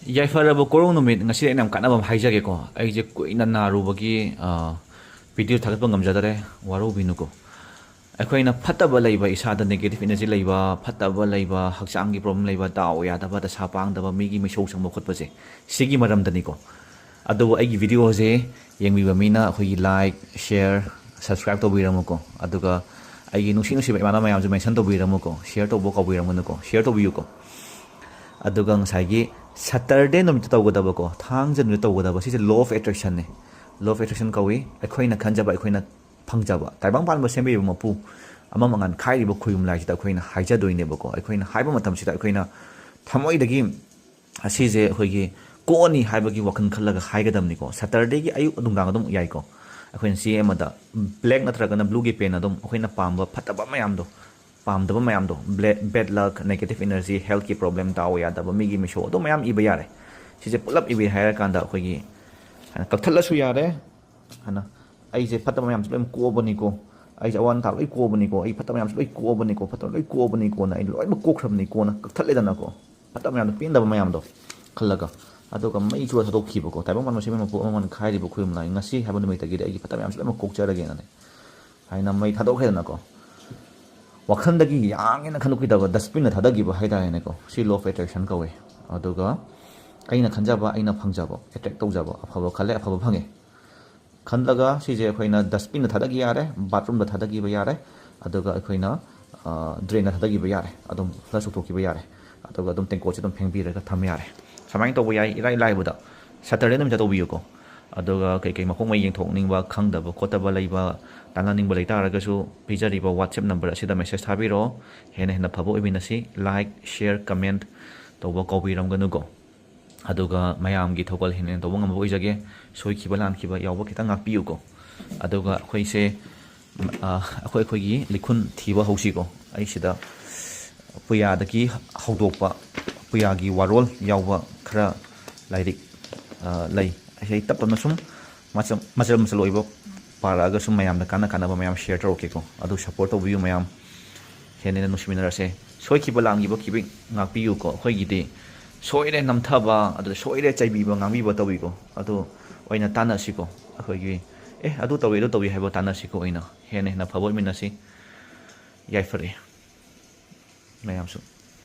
ꯌꯥꯏꯐꯔꯕ ꯀꯣꯔꯧ ꯅꯨꯃꯤꯠ ꯉꯁꯤ ꯑꯩꯅ ꯌꯥꯝ ꯀꯥꯟꯅꯕ ꯑꯃ ꯍꯥꯏꯖꯒꯦꯀꯣ. ꯑꯩꯁꯦ ꯀꯨꯏꯅ ꯅꯥꯔꯨꯕꯒꯤ ꯚꯤꯗꯤꯑꯣ ꯊꯥꯒꯠꯄ ꯉꯝꯖꯗꯔꯦ, ꯋꯥꯔꯧꯕꯤꯅꯨꯀꯣ. ꯑꯩꯈꯣꯏꯅ ꯐꯠꯇꯕ ꯂꯩꯕ, ꯏꯁꯥꯗ ꯅꯦꯒꯦꯇꯤቭ ꯏꯅꯔꯖꯤ ꯂꯩꯕ, ꯐꯠꯇꯕ ꯂꯩꯕ, ꯍꯛꯆꯥꯡꯒꯤ ꯄ꯭ꯔꯣꯕ꯭ꯂꯦꯝ ꯂꯩꯕ, ꯗꯥꯎ ꯌꯥꯗꯕ, ꯗꯁꯥ ꯄꯥꯡꯗꯕ, ꯃꯤꯒꯤ ꯃꯤꯁꯧ ꯆꯪꯕ ꯈꯣꯠꯄꯁꯦ ꯁꯤꯒꯤ ꯃꯔꯝꯗꯅꯤꯀꯣ. ꯑꯗꯨꯕꯨ ꯑꯩꯒꯤ ꯚꯤꯗꯤꯑꯣꯁꯦ ꯌꯦꯡꯕꯤꯕ ꯃꯤꯅ ꯑꯩꯈꯣꯏꯒꯤ ꯂꯥꯏꯛ, ꯁꯦꯌꯔ, ꯁꯕꯁꯀ꯭ꯔꯥꯏꯕ ꯇꯧꯕꯤꯔꯝꯃꯨꯀꯣ. ꯑꯗꯨꯒ ꯑꯩꯒꯤ ꯅꯨꯡꯁꯤꯕ ꯏꯃꯥꯟꯅꯕ ꯃꯌꯥꯝꯁꯨ ꯃꯦꯟꯁꯟ ꯇꯧꯕꯤꯔꯝꯃꯨꯀꯣ. ꯁꯦꯌꯔ ꯇꯧꯕ ꯀꯥꯎꯕꯤꯔꯝꯒꯅꯨꯀꯣ. ꯁꯦꯌꯔ ꯇꯧꯕꯤꯌꯨꯀꯣ. ꯑꯗꯨꯒ ꯉꯁꯥꯏꯒꯤ ꯁꯇꯔꯗꯦ ꯅꯨꯃꯤꯠꯇ ꯇꯧꯒꯗꯕꯀꯣ, ꯊꯥꯡꯖ ꯅꯨꯃꯤꯠꯇ ꯇꯧꯒꯗꯕ, ꯁꯤꯁꯦ ꯂꯣ ꯑꯣꯐ ꯑꯦꯇ꯭ꯔꯦꯛꯁꯟꯅꯦ. ꯂꯣ ꯑꯣꯐ ꯑꯦꯇ꯭ꯔꯦꯛꯁꯟ ꯀꯧꯏ. ꯑꯩꯈꯣꯏꯅ ꯈꯟꯖꯕ, ꯑꯩꯈꯣꯏꯅ ꯐꯪꯖꯕ. ꯇꯥꯏꯕꯪꯄꯥꯟꯕ ꯁꯦꯝꯕꯤꯔꯤꯕ ꯃꯄꯨ ꯑꯃ ꯃꯉꯥꯟ ꯈꯥꯏꯔꯤꯕ ꯈꯣꯏꯌꯨꯝ ꯂꯥꯏꯁꯤꯗ ꯑꯩꯈꯣꯏꯅ ꯍꯥꯏꯖꯗꯣꯏꯅꯦꯕꯀꯣ. ꯑꯩꯈꯣꯏꯅ ꯍꯥꯏꯕ ꯃꯇꯝꯁꯤꯗ ꯑꯩꯈꯣꯏꯅ ꯊꯃꯣꯏꯗꯒꯤ ꯑꯁꯤꯁꯦ ꯑꯩꯈꯣꯏꯒꯤ ꯀꯣꯛꯑꯅꯤ ꯍꯥꯏꯕꯒꯤ ꯋꯥꯈꯜ ꯈꯜꯂꯒ ꯍꯥꯏꯒꯗꯕꯅꯤꯀꯣ. ꯁꯇꯔꯗꯦꯒꯤ ꯑꯌꯨꯛ ꯅꯨꯡꯗꯥꯡ ꯑꯗꯨꯝ ꯌꯥꯏꯀꯣ. ꯑꯩꯈꯣꯏꯅ ꯆꯦ ꯑꯃꯗ ꯕ꯭ꯂꯦꯛ ꯅꯠꯇ꯭ꯔꯒꯅ ꯕ꯭ꯂꯨꯒꯤ ꯄꯦꯟ ꯑꯗꯨꯝ ꯑꯩꯈꯣꯏꯅ ꯄꯥꯝꯕ ꯐꯠꯇꯕ ꯃꯌꯥꯝꯗꯣ, ꯄꯥꯝꯗꯕ ꯃꯌꯥꯝꯗꯣ, ꯕꯦꯗ ꯂꯛ, ꯅꯦꯒꯦꯇꯤቭ ꯏꯅꯔꯖꯤ, ꯍꯦꯜꯊꯀꯤ ꯄ꯭ꯔꯣꯕ꯭ꯂꯦꯝ, ꯗꯥꯎ ꯌꯥꯗꯕ, ꯃꯤꯒꯤ ꯃꯤꯁꯧ ꯑꯗꯨꯝ ꯃꯌꯥꯝ ꯏꯕ ꯌꯥꯔꯦ. ꯁꯤꯁꯦ ꯄꯨꯂꯞ ꯏꯕꯤ ꯍꯥꯏꯔꯀꯥꯟꯗ ꯑꯩꯈꯣꯏꯒꯤ ꯀꯛꯊꯠꯂꯁꯨ ꯌꯥꯔꯦ. ꯑꯩꯁꯦ ꯐꯠꯇꯕ ꯃꯌꯥꯝꯁꯨ ꯂꯣꯏ ꯀꯣꯛꯑꯕꯅꯤꯀꯣ. ꯑꯩꯁꯦ ꯑꯋꯥ ꯑꯅꯥ ꯂꯣꯏ ꯀꯣꯛꯑꯕꯅꯤꯀꯣ. ꯑꯩ ꯐꯠꯇꯕ ꯃꯌꯥꯝꯁꯨ ꯂꯣꯏ ꯀꯣꯛꯑꯕꯅꯤꯀꯣ. ꯐꯠꯇꯕ ꯂꯣꯏ ꯀꯣꯛꯑꯕꯅꯤꯀꯣꯅ ꯑꯩ ꯂꯣꯏꯅꯃꯛ ꯀꯣꯛꯈ꯭ꯔꯕꯅꯤꯀꯣꯅ ꯀꯛꯊꯠꯂꯦꯗꯅꯀꯣ. ꯐꯠꯇꯕ ꯃꯌꯥꯝꯗꯣ, ꯄꯦꯟꯗꯕ ꯃꯌꯥꯝꯗꯣ ꯈꯜꯂꯒ. ꯑꯗꯨꯒ ꯃꯩ ꯆꯨꯔ ꯊꯥꯗꯣꯛꯈꯤꯕꯀꯣ. ꯇꯥꯏꯕꯪꯄꯥꯟꯕ ꯁꯦꯝꯕ ꯃꯄꯨ ꯑꯃꯃꯅ ꯈꯥꯏꯔꯤꯕ ꯈꯣꯏꯌꯨꯝ ꯂꯥꯏ, ꯉꯁꯤ ꯍꯥꯏꯕ ꯅꯨꯃꯤꯠꯇꯒꯤꯗꯤ ꯑꯩꯒꯤ ꯐꯠꯇꯕ ꯃꯌꯥꯝꯁꯨ ꯂꯣꯏꯅꯃꯛ ꯀꯣꯛꯆꯔꯒꯦꯅꯅꯦ ꯍꯥꯏꯅ ꯃꯩ ꯊꯥꯗꯣꯛꯈ꯭ꯔꯦꯗꯅꯀꯣ. ꯋꯥꯈꯜꯗꯒꯤ ꯌꯥꯡꯉꯦꯅ ꯈꯟꯗꯣꯛꯈꯤꯗꯕ ꯗꯁꯕꯤꯟꯅ ꯊꯥꯗꯈꯤꯕ ꯍꯥꯏꯇꯥꯔꯦꯅꯦꯀꯣ. ꯁꯤ ꯂꯣ ꯑꯣꯐ ꯑꯦꯇ꯭ꯔꯦꯛꯁꯟ ꯀꯧꯋꯦ. ꯑꯗꯨꯒ ꯑꯩꯅ ꯈꯟꯖꯕ, ꯑꯩꯅ ꯐꯪꯖꯕ, ꯑꯦꯇ꯭ꯔꯦꯛ ꯇꯧꯖꯕ, ꯑꯐꯕ ꯈꯜꯂꯦ, ꯑꯐꯕ ꯐꯪꯉꯦ ꯈꯜꯂꯒ ꯁꯤꯁꯦ ꯑꯩꯈꯣꯏꯅ ꯗꯁꯕꯤꯟꯗ ꯊꯥꯗꯈꯤ ꯌꯥꯔꯦ, ꯕꯥꯊꯔꯨꯝꯗ ꯊꯥꯗꯈꯤꯕ ꯌꯥꯔꯦ, ꯑꯗꯨꯒ ꯑꯩꯈꯣꯏꯅ ꯗ꯭ꯔꯦꯟꯗ ꯊꯥꯗꯈꯤꯕ ꯌꯥꯔꯦ, ꯑꯗꯨꯝ ꯐ꯭ꯂꯁ ꯇꯧꯊꯣꯛꯈꯤꯕ ꯌꯥꯔꯦ. ꯑꯗꯨꯒ ꯑꯗꯨꯝ ꯇꯦꯡꯀꯣꯠꯁꯦ ꯑꯗꯨꯝ ꯐꯦꯡꯕꯤꯔꯒ ꯊꯝ ꯌꯥꯔꯦ. ꯁꯨꯃꯥꯏꯅ ꯇꯧꯕ ꯌꯥꯏ, ꯏꯔꯥꯏ ꯂꯥꯏꯕꯗ. ꯁꯇꯔꯗꯦ ꯅꯨꯃꯤꯠꯇ ꯇꯧꯕꯤꯌꯨꯀꯣ. ꯑꯗꯨꯒ ꯀꯩꯀꯩ ꯃꯈꯣꯡ ꯃꯩ ꯌꯦꯡꯊꯣꯛꯅꯤꯡꯕ, ꯈꯪꯗꯕ ꯈꯣꯠꯇꯕ ꯂꯩꯕ, ꯇꯥꯟꯅꯅꯤꯡꯕ ꯂꯩꯇꯥꯔꯒꯁꯨ ꯄꯤꯖꯔꯤꯕ ꯋꯥꯠꯁꯑꯦꯞ ꯅꯝꯕꯔ ꯑꯁꯤꯗ ꯃꯦꯁꯦꯖ ꯊꯥꯕꯤꯔꯛꯑꯣ. ꯍꯦꯟꯅ ꯍꯦꯟꯅ ꯐꯕ ꯑꯣꯏꯃꯤꯟꯅꯁꯤ. ꯂꯥꯏꯛ, ꯁꯦꯌꯔ, ꯀꯃꯦꯟꯠ ꯇꯧꯕ ꯀꯥꯎꯕꯤꯔꯝꯒꯅꯨꯀꯣ. ꯑꯗꯨꯒ ꯃꯌꯥꯝꯒꯤ ꯊꯧꯒꯜ ꯍꯦꯟꯅ ꯍꯦꯟꯅ ꯇꯧꯕ ꯉꯝꯕ ꯑꯣꯏꯖꯒꯦ. ꯁꯣꯏꯈꯤꯕ ꯂꯥꯟꯈꯤꯕ ꯌꯥꯎꯕ ꯈꯤꯇꯪ ꯉꯥꯛꯄꯤꯌꯨꯀꯣ. ꯑꯗꯨꯒ ꯑꯩꯈꯣꯏꯁꯦ ꯑꯩꯈꯣꯏꯒꯤ ꯂꯤꯈꯨꯟ ꯊꯤꯕ ꯍꯧꯁꯤꯀꯣ. ꯑꯩꯁꯤꯗ ꯄꯨꯌꯥꯗꯒꯤ ꯍꯧꯗꯣꯛꯄ, ꯄꯨꯌꯥꯒꯤ ꯋꯥꯔꯣꯜ ꯌꯥꯎꯕ ꯈꯔ ꯂꯥꯏꯔꯤꯛ ꯂꯩ. ꯑꯩ ꯇꯞ ꯇꯞꯅ ꯁꯨꯝ ꯃꯆꯜ ꯃꯆꯜ ꯑꯣꯏꯕ ꯄꯥꯔꯛꯑꯒ ꯁꯨꯝ ꯃꯌꯥꯝꯗ ꯀꯥꯟꯅꯕ ꯃꯌꯥꯝ ꯁꯦꯌꯔ ꯇꯧꯔꯛꯀꯦꯀꯣ. ꯑꯗꯨ ꯁꯞꯄꯣꯔꯠ ꯇꯧꯕꯤꯌꯨ ꯃꯌꯥꯝ. ꯍꯦꯟꯅ ꯍꯦꯟꯅ ꯅꯨꯡꯁꯤꯃꯤꯟꯅꯔꯁꯦ. ꯁꯣꯏꯈꯤꯕ ꯂꯥꯟꯈꯤꯕ ꯈꯤꯕꯤ ꯉꯥꯛꯄꯤꯌꯨꯀꯣ. ꯑꯩꯈꯣꯏꯒꯤꯗꯤ ꯁꯣꯏꯔꯦ ꯅꯝꯊꯕ, ꯑꯗꯨꯗ ꯁꯣꯏꯔꯦ ꯆꯩꯕꯤꯕ, ꯉꯥꯡꯕꯤꯕ ꯇꯧꯕꯤꯀꯣ. ꯑꯗꯨ ꯑꯣꯏꯅ ꯇꯥꯟꯅꯁꯤꯀꯣ. ꯑꯩꯈꯣꯏꯒꯤ ꯑꯗꯨ ꯇꯧꯋꯤ, ꯑꯗꯨ ꯇꯧꯋꯤ ꯍꯥꯏꯕ ꯇꯥꯟꯅꯁꯤꯀꯣ. ꯑꯣꯏꯅ ꯍꯦꯟꯅ ꯍꯦꯟꯅ ꯐꯕ ꯑꯣꯏꯃꯤꯟꯅꯁꯤ. ꯌꯥꯏꯐꯔꯦ ꯃꯌꯥꯝꯁꯨ.